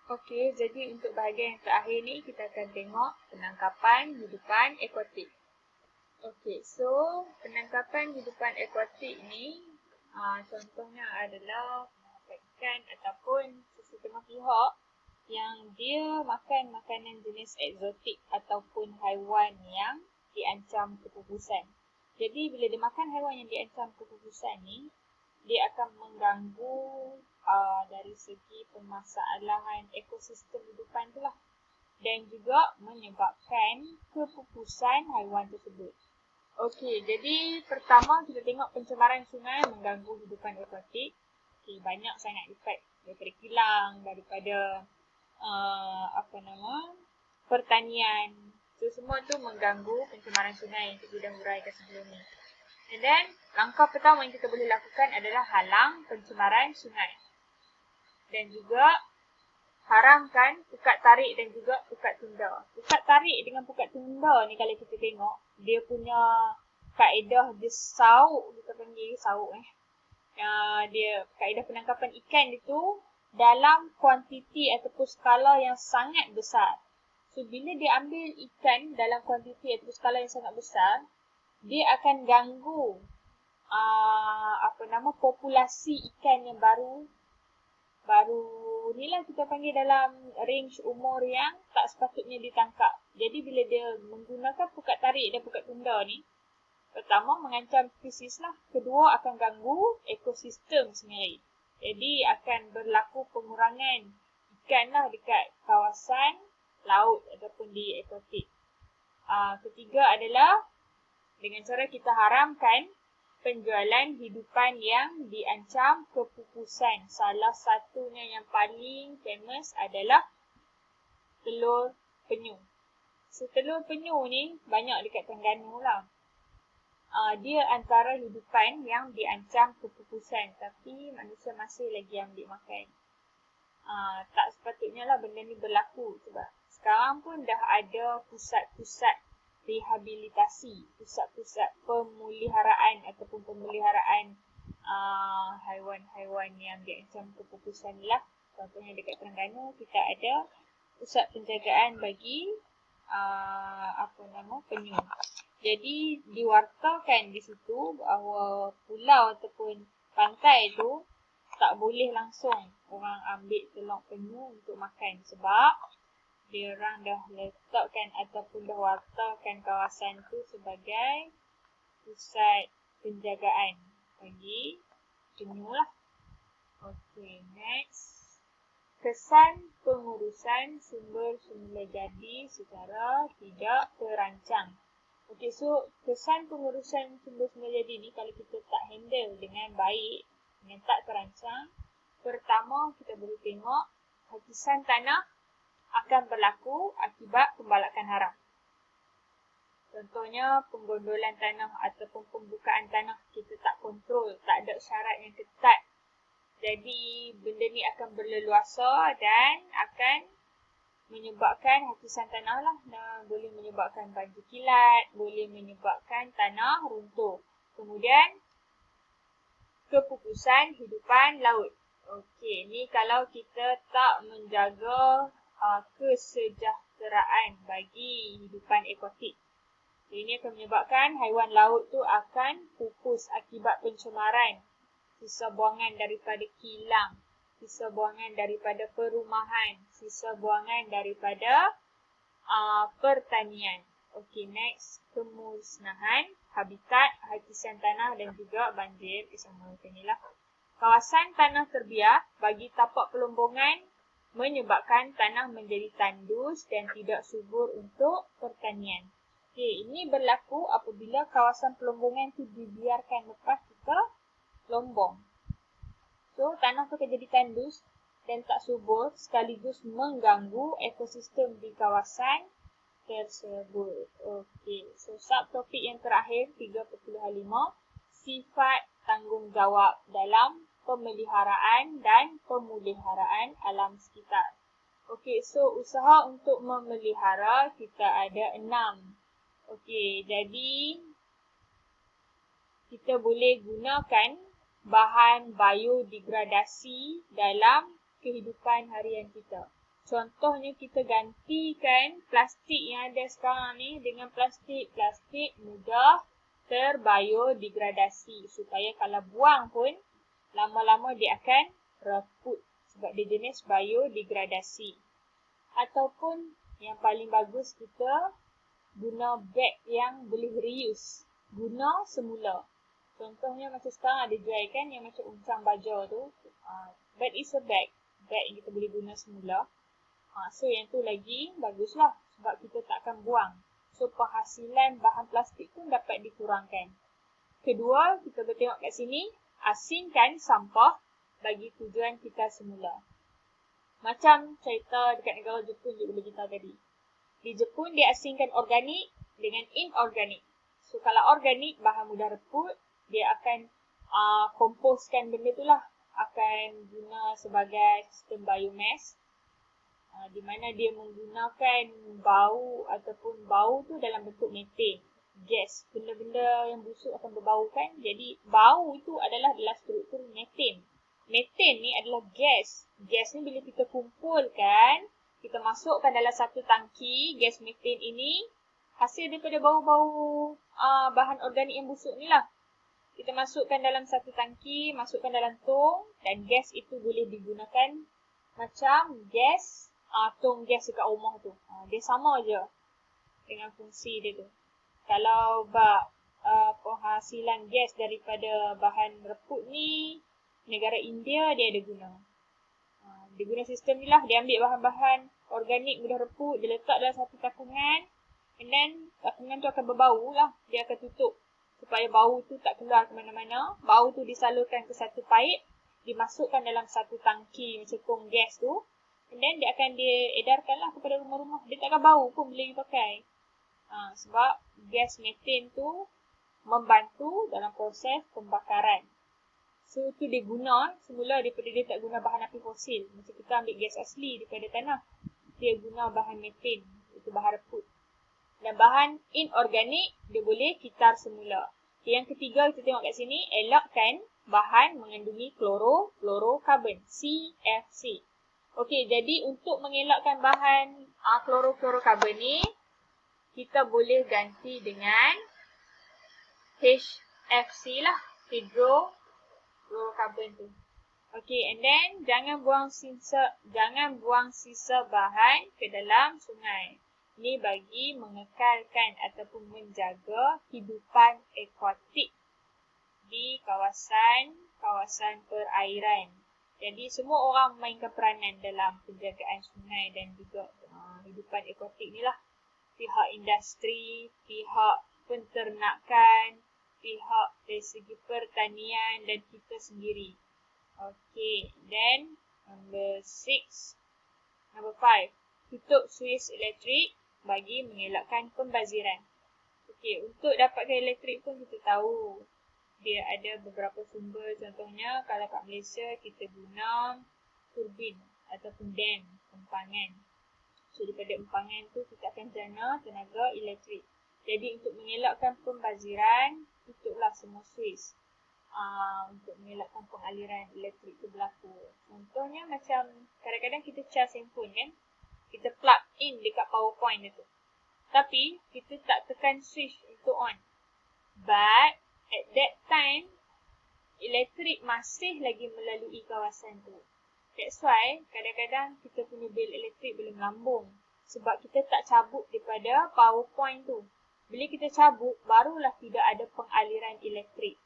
Okey, jadi untuk bahagian yang terakhir ni kita akan tengok penangkapan hidupan akuatik. Okey, so penangkapan hidupan akuatik ni contohnya adalah ikan ataupun sesetengah pihak yang dia makan makanan jenis eksotik ataupun haiwan yang diancam kepupusan. Jadi bila dia makan haiwan yang diancam kepupusan ni, dia akan mengganggu dari segi permasalahan ekosistem hidupan tu lah, dan juga menyebabkan kepupusan haiwan tersebut. Okey, jadi pertama kita tengok pencemaran sungai mengganggu hidupan akuatik. Okey, banyak sangat efek daripada kilang, daripada pertanian. So semua tu mengganggu pencemaran sungai yang kita dah huraikan sebelum ni. And then langkah pertama yang kita boleh lakukan adalah halang pencemaran sungai. Dan juga haramkan pukat tarik dan juga pukat tunda. Pukat tarik dengan pukat tunda ni kalau kita tengok, dia punya kaedah dia sauk, kita panggil sauk dia kaedah penangkapan ikan itu dalam kuantiti ataupun skala yang sangat besar. So bila dia ambil ikan dalam kuantiti ataupun skala yang sangat besar, dia akan ganggu populasi ikan yang baru ni lah kita panggil dalam range umur yang tak sepatutnya ditangkap. Jadi bila dia menggunakan pukat tarik dan pukat tunda ni, pertama mengancam spesies lah, kedua akan ganggu ekosistem sendiri. Jadi akan berlaku pengurangan ikan lah dekat kawasan laut ataupun di akuatik. Ketiga adalah dengan cara kita haramkan penjualan hidupan yang diancam kepupusan. Salah satunya yang paling famous adalah telur penyu. So, telur penyu ni banyak dekat Terengganu lah. Dia antara hidupan yang diancam kepupusan, tapi manusia masih lagi ambil makan. Tak sepatutnya lah benda ni berlaku, sebab sekarang pun dah ada pusat-pusat rehabilitasi, pusat-pusat pemeliharaan ataupun pemeliharaan haiwan-haiwan yang diancam kepupusan lah. Contohnya dekat Terengganu kita ada pusat penjagaan bagi penyu. Jadi diwartakan di situ bahawa pulau ataupun pantai tu tak boleh langsung orang ambil telur penyu untuk makan, sebab dia orang dah letakkan ataupun dah wartakan kawasan tu sebagai pusat penjagaan bagi penyu lah. Okay, next. Kesan pengurusan sumber semula jadi secara tidak terancang. Okay, so kesan pengurusan sumber semula jadi ni kalau kita tak handle dengan baik, dengan tak terancang, pertama kita boleh tengok hakisan tanah akan berlaku akibat pembalakan haram. Contohnya penggondolan tanah ataupun pembukaan tanah kita tak kontrol, tak ada syarat yang ketat. Jadi benda ni akan berleluasa dan akan menyebabkan hakisan tanah lah. Boleh menyebabkan banjir kilat, boleh menyebabkan tanah runtuh. Kemudian kepupusan hidupan laut. Okey, ni kalau kita tak menjaga kesejahteraan bagi hidupan akuatik. Ini akan menyebabkan haiwan laut tu akan pupus akibat pencemaran, sisa buangan daripada kilang, sisa buangan daripada perumahan, sisa buangan daripada pertanian. Okey, next, kemusnahan habitat, hakisan tanah dan juga banjir. Sama macam inilah. Kawasan tanah terbiar bagi tapak pelombongan menyebabkan tanah menjadi tandus dan tidak subur untuk pertanian. Okey, ini berlaku apabila kawasan pelombongan itu dibiarkan lepas kita lombong. So, tanah tu akan jadi tandus dan tak subur sekaligus mengganggu ekosistem di kawasan tersebut. Okey, so subtopik yang terakhir 3.5, sifat tanggungjawab dalam pemeliharaan dan pemuliharaan alam sekitar. Okey, so usaha untuk memelihara kita ada 6. Okey, jadi kita boleh gunakan bahan biodegradasi dalam kehidupan harian kita. Contohnya kita gantikan plastik yang ada sekarang ni dengan plastik mudah terbiodegradasi. Supaya kalau buang pun, lama-lama dia akan reput. Sebab dia jenis biodegradasi. Ataupun yang paling bagus kita guna beg yang boleh reuse. Guna semula. Contohnya macam sekarang ada jual kan yang macam uncang baja tu. That is a bag. Bag yang kita boleh guna semula. So yang tu lagi baguslah. Sebab kita tak akan buang. So penghasilan bahan plastik pun dapat dikurangkan. Kedua, kita bertengok kat sini. Asingkan sampah bagi tujuan kita semula. Macam cerita dekat negara Jepun juga bercerita tadi. Di Jepun dia asingkan organik dengan inorganik. So kalau organik bahan mudah reput, dia akan komposkan benda tu lah. Akan guna sebagai sistem biomass. Di mana dia menggunakan bau ataupun bau tu dalam bentuk methane. Gas. Benda-benda yang busuk akan berbau kan. Jadi bau itu adalah dalam struktur methane. Methane ni adalah gas. Gas ni bila kita kumpulkan, kita masukkan dalam satu tangki, gas methane ini, hasil daripada bau-bau bahan organik yang busuk ni lah. Kita masukkan dalam satu tangki, masukkan dalam tong, dan gas itu boleh digunakan macam gas, tong gas dekat rumah tu. Dia sama je dengan fungsi dia tu. Kalau penghasilan gas daripada bahan reput ni, negara India dia ada guna. Dia guna sistem ni lah. Dia ambil bahan-bahan organik mudah reput. Dia letak dalam satu takungan. And then takungan tu akan berbau lah. Dia akan tutup. Supaya bau tu tak keluar ke mana-mana. Bau tu disalurkan ke satu paip. Dimasukkan dalam satu tangki macam tong gas tu. And then dia akan diedarkan lah kepada rumah-rumah. Dia takkan bau pun boleh dipakai. Sebab gas methane tu membantu dalam proses pembakaran. So tu dia guna semula daripada dia tak guna bahan api fosil. Macam kita ambil gas asli daripada tanah. Dia guna bahan methane, itu bahan reput. Dan bahan inorganik dia boleh kitar semula. Yang ketiga kita tengok kat sini, elakkan bahan mengandungi klorofluorokarbon, CFC. Okey, jadi untuk mengelakkan bahan klorofluorokarbon ni, kita boleh ganti dengan HFC lah, hydrofluorokarbon tu. Okay, and then jangan buang sisa bahan ke dalam sungai. Ini bagi mengekalkan ataupun menjaga hidupan akuatik di kawasan perairan. Jadi semua orang memainkan peranan dalam penjagaan sungai dan juga hidupan akuatik ni lah. Pihak industri, pihak penternakan, pihak dari segi pertanian dan kita sendiri. Okay, then number 5. Tutup suis elektrik bagi mengelakkan pembaziran. Okay, untuk dapatkan elektrik pun kita tahu dia ada beberapa sumber. Contohnya kalau kat Malaysia kita guna turbin ataupun dam, empangan. So daripada empangan tu kita akan jana tenaga elektrik. Jadi untuk mengelakkan pembaziran, tutuplah semua suis. Untuk mengelakkan pengaliran elektrik itu berlaku. Contohnya macam kadang-kadang kita cas handphone kan, kita plug in dekat power point itu. Tapi kita tak tekan switch untuk on. But at that time, elektrik masih lagi melalui kawasan tu. That's why kadang-kadang kita punya bil elektrik belum melambung. Sebab kita tak cabut daripada power point tu. Bila kita cabut, barulah tidak ada pengaliran elektrik.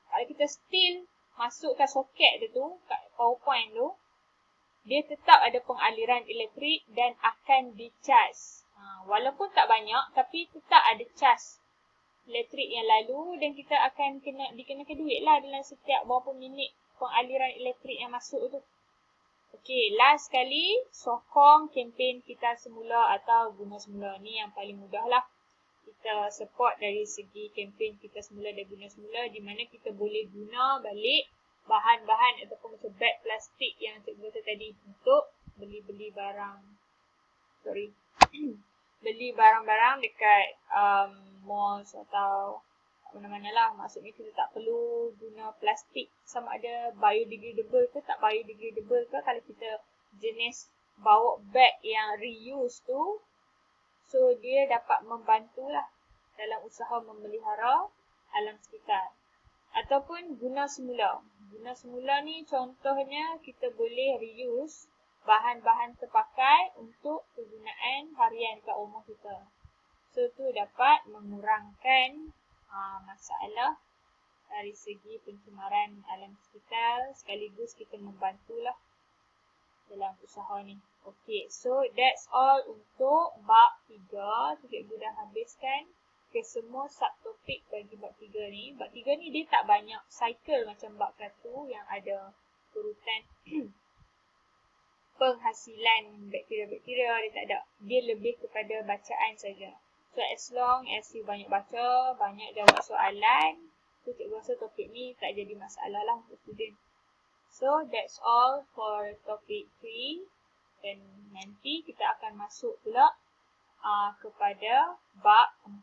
Kalau kita still masukkan soket dia tu kat power point tu, dia tetap ada pengaliran elektrik dan akan dicas. Walaupun tak banyak, tapi tetap ada cas elektrik yang lalu dan kita akan dikenakan duit lah dalam setiap berapa minit pengaliran elektrik yang masuk tu. Okey, last sekali, sokong kempen kita semula atau guna semula. Ni yang paling mudah lah. Kita support dari segi kempen kita semula dan guna semula, di mana kita boleh guna balik bahan-bahan ataupun macam beg plastik yang cikgu kata tadi untuk beli barang-barang dekat malls atau mana-mana lah. Maksudnya kita tak perlu guna plastik sama ada biodegradable ke tak biodegradable ke kalau kita jenis bawa beg yang reuse tu, so dia dapat membantulah dalam usaha memelihara alam sekitar. Ataupun guna semula. Guna semula ni contohnya kita boleh reuse bahan-bahan terpakai untuk kegunaan harian kat rumah kita. So tu dapat mengurangkan masalah dari segi pencemaran alam sekitar, sekaligus kita membantulah dalam usaha ni. Okay, so that's all untuk bab 3. Cikgu dah habiskan ke semua subtopik bagi bab 3 ni. Bab 3 ni dia tak banyak cycle macam bab 1 yang ada urutan penghasilan bakteria-bakteria, dia tak ada. Dia lebih kepada bacaan saja. So as long as you banyak baca, banyak jawab soalan, so cikgu rasa topik ni tak jadi masalah lah untuk student. So that's all for topik 3, dan nanti kita akan masuk pula kepada bab 4.